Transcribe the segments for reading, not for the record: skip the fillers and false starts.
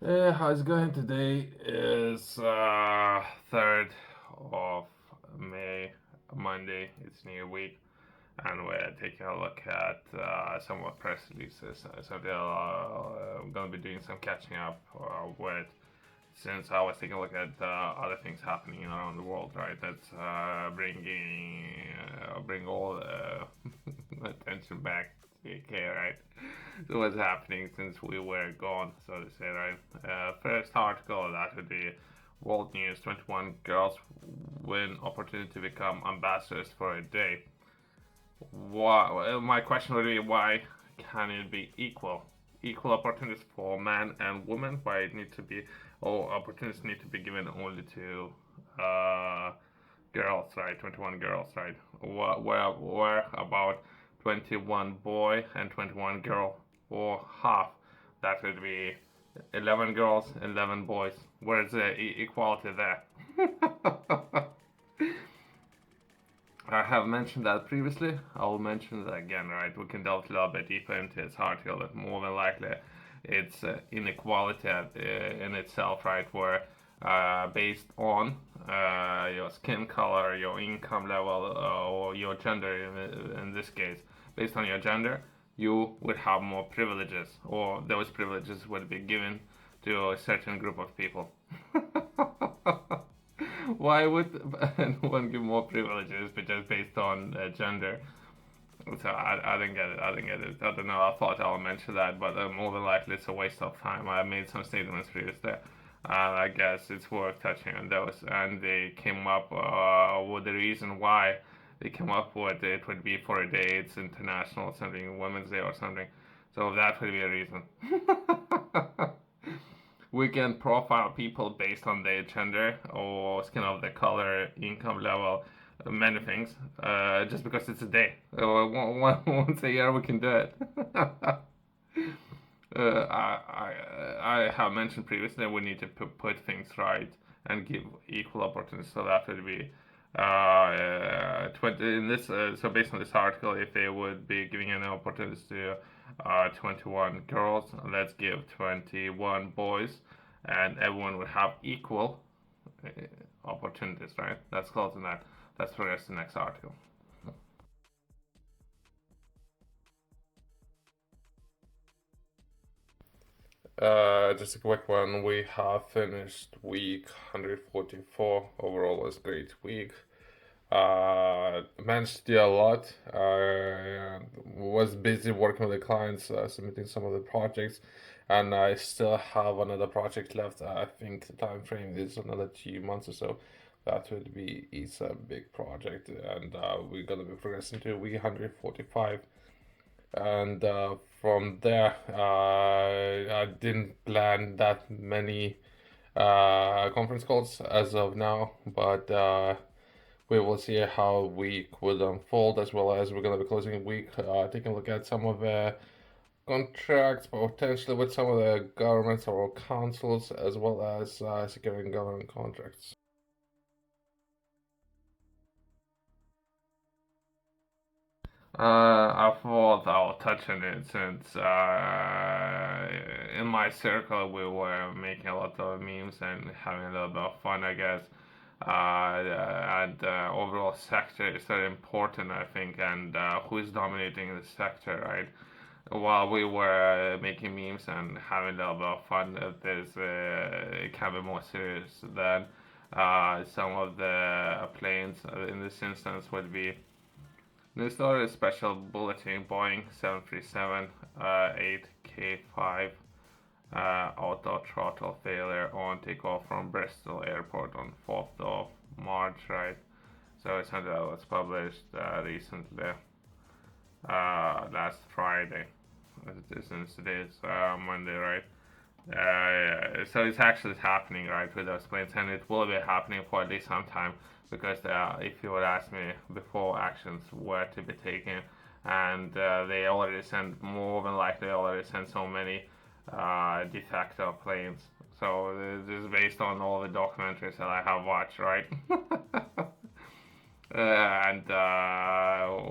How's it going today? Is 3rd of May, Monday. It's New Week, and we're taking a look at some of press releases. I'm gonna be doing some catching up with since I was taking a look at other things happening around the world. Right, that's bring all the attention back to UK. Right. So what's happening since we were gone, so to say, right? First article that would be World News: 21 girls win opportunity to become ambassadors for a day. Why? My question would be why can it be equal opportunities for men and women? Why it need to be or opportunities need to be given only to girls, right? 21 girls, right? Where about 21 boy and 21 girl, or half? That would be 11 girls, 11 boys. Where's the equality there? I have mentioned that previously. I will mention that again, right? We can delve a little bit deeper into this article that more than likely it's inequality in itself, right? Where based on your skin color, your income level, or your gender, in this case, based on your gender, you would have more privileges, or those privileges would be given to a certain group of people. Why would one give more privileges but just based on gender? So I didn't get it. I didn't get it. I don't know. I thought I'll mention that, but more than likely it's a waste of time. I made some statements previously. I guess it's worth touching on those. And they came up with the reason why they came up with it would be for a day. It's international something, Women's Day or something. So that would be a reason. We can profile people based on their gender or skin of the color, income level, many things. Just because it's a day, once a year we can do it. I have mentioned previously we need to put things right and give equal opportunities. So that would be 20 in this. So based on this article, if they would be giving any opportunities to 21 girls, let's give 21 boys, and everyone would have equal uh, opportunities, right? That's close to that. Let's progress to the next article. Just a quick one. We have finished week 144. Overall, was a great week. Managed to do a lot. Was busy working with the clients, submitting some of the projects, and I still have another project left. I think the time frame is another 2 months or so. That would be it's a big project, and we're gonna be progressing to week 145. And from there, I didn't plan that many conference calls as of now, but we will see how week will unfold, as well as we're going to be closing a week, taking a look at some of the contracts, potentially with some of the governments or councils, as well as securing government contracts. I thought I'll touch on it since in my circle we were making a lot of memes and having a little bit of fun, I guess. And overall sector is very important, I think, and who is dominating the sector, right? While we were making memes and having a little bit of fun, it can be more serious than some of the planes in this instance would be. This order is special bulletin Boeing 737 8K5 auto throttle failure on takeoff from Bristol Airport on 4th of March, right? So it's something that was published recently, last Friday. Since today's Monday, right? So it's actually happening, right, with those planes, and it will be happening for at least some time because if you would ask me before actions were to be taken, and they already sent more than likely already sent so many de facto planes. So this is based on all the documentaries that I have watched, right? And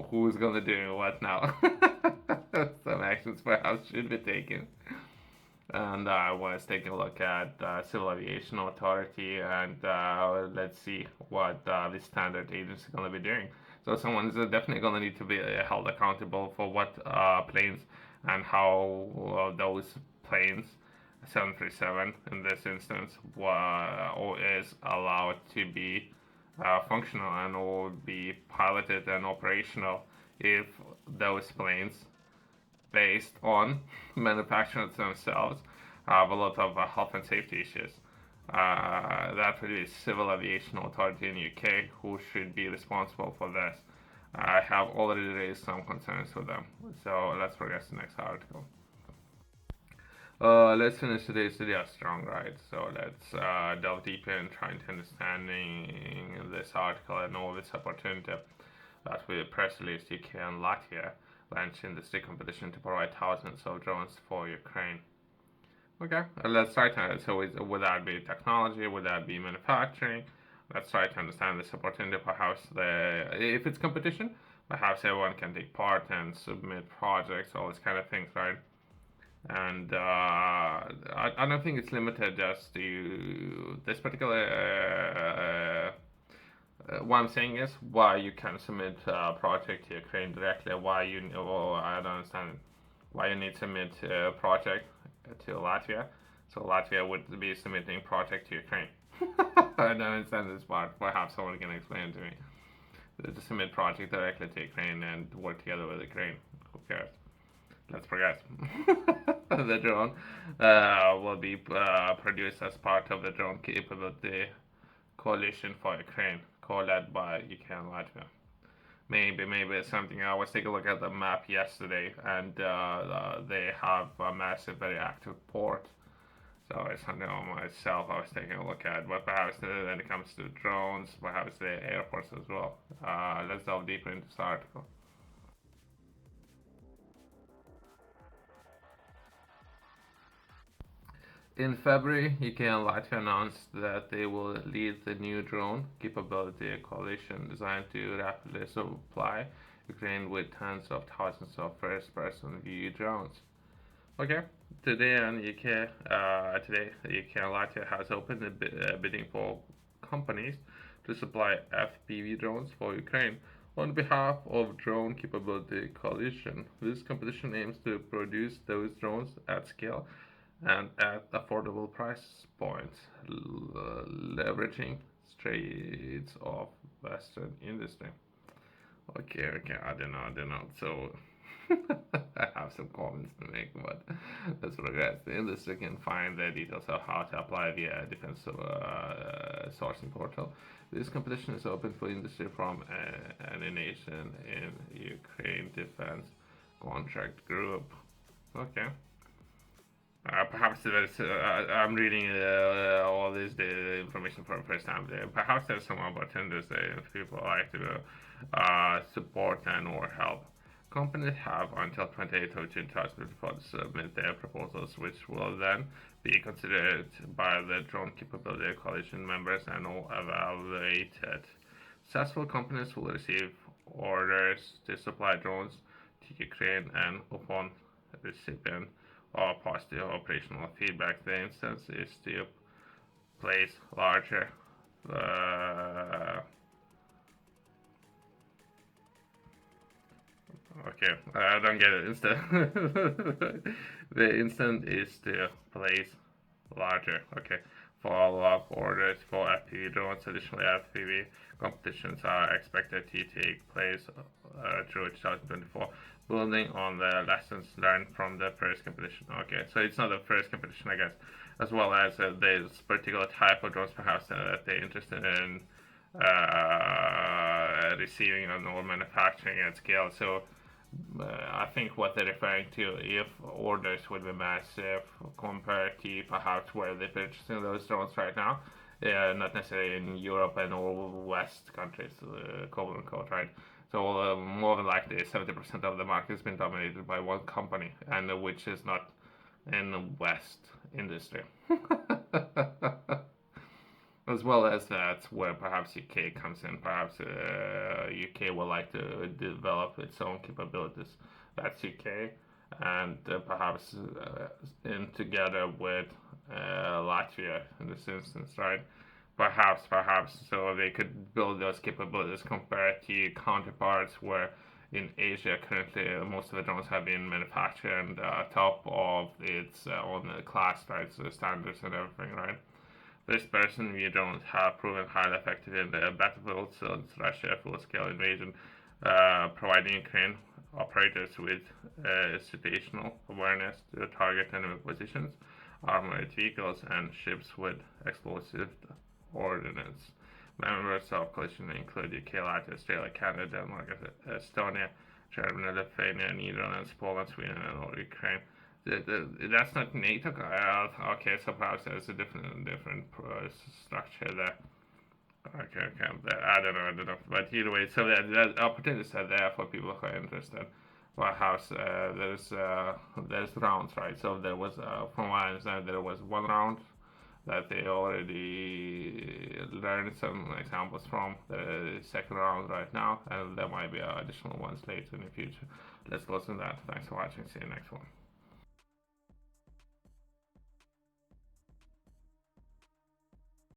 who's gonna do what now? Some actions perhaps should be taken. And I was taking a look at Civil Aviation Authority, and let's see what the standard agency is going to be doing. So someone's definitely going to need to be held accountable for what planes and how those planes, 737 in this instance, is allowed to be functional and will be piloted and operational if those planes based on manufacturers themselves have a lot of health and safety issues. That would be Civil Aviation Authority in UK who should be responsible for this. I have already raised some concerns with them. So let's progress to the next article. Let's finish today's video strong, right? So let's delve deeper in trying to understanding this article and all this opportunity that we press released UK and Latvia launching the stick competition to provide thousands of drones for Ukraine. Okay, let's try to. So, would that be technology? Would that be manufacturing? Let's try to understand this opportunity. Perhaps if it's competition, perhaps everyone can take part and submit projects, all these kind of things, right? And I don't think it's limited just to this particular. What I'm saying is why you can submit a project to Ukraine directly. Why you? Oh, I don't understand why you need to submit a project to Latvia. So Latvia would be submitting project to Ukraine. I don't understand this part. Perhaps someone can explain it to me. To submit project directly to Ukraine and work together with Ukraine. Who cares? Let's progress. The drone will be produced as part of the drone capability coalition for Ukraine, co-led by UK and Latvia. Maybe it's something. I was taking a look at the map yesterday, and they have a massive, very active port. So it's something on myself I was taking a look at. But perhaps when it comes to drones, perhaps the airports as well. Let's delve deeper into this article. In February, UK and Latvia announced that they will lead the new drone capability coalition designed to rapidly supply Ukraine with tens of thousands of first-person view drones. Okay, today the UK and Latvia has opened a bidding for companies to supply FPV drones for Ukraine on behalf of Drone Capability Coalition. This competition aims to produce those drones at scale and at affordable price points, leveraging strengths of Western industry. Okay, I don't know. So I have some comments to make, but let's progress. The industry can find the details of how to apply via defense sourcing portal. This competition is open for industry from any nation in Ukraine Defense Contract Group. Okay. Perhaps I'm reading all this the information for the first time. Perhaps there's some opportunities there if people like to support and or help. Companies have until 28th of June 2024 to submit their proposals, which will then be considered by the Drone Capability Coalition members and all evaluated. Successful companies will receive orders to supply drones to Ukraine, and upon recipient or positive operational feedback, the instance is to place larger okay, I don't get it. The instant is to place larger. Okay, follow-up orders for FPV drones. Additionally, FPV competitions are expected to take place through 2024, building on the lessons learned from the first competition. Okay, so it's not the first competition, I guess, as well as there's particular type of drones perhaps that they're interested in receiving or manufacturing at scale. So I think what they're referring to, if orders would be massive compared to perhaps where they're purchasing those drones right now, not necessarily in Europe and all West countries, quote unquote, right? So more than likely, 70% of the market has been dominated by one company, and which is not in the West industry. As well as that's where perhaps UK comes in. Perhaps UK would like to develop its own capabilities. That's UK. and perhaps in together with Latvia in this instance, right? Perhaps, so they could build those capabilities compared to counterparts where in Asia currently most of the drones have been manufactured and top of its own class, right? So the standards and everything, right? This person we don't have proven highly effective in the battlefield, so it's Russia full-scale invasion, providing Ukraine operators with situational awareness to target enemy positions, armored vehicles, and ships with explosive ordnance. Members of coalition include UK, Latvia, Australia, Canada, Denmark, Estonia, Germany, Lithuania, Netherlands, Poland, Sweden, and Ukraine. That's not NATO. Okay, so perhaps there's a different structure there. Okay. I don't know. But either way, so that opportunities are there for people who are interested. Perhaps there's rounds, right? So there was, from what I understand, there was one round that they already learned some examples from the second round right now, and there might be additional ones later in the future. Let's close on that. Thanks for watching. See you next one.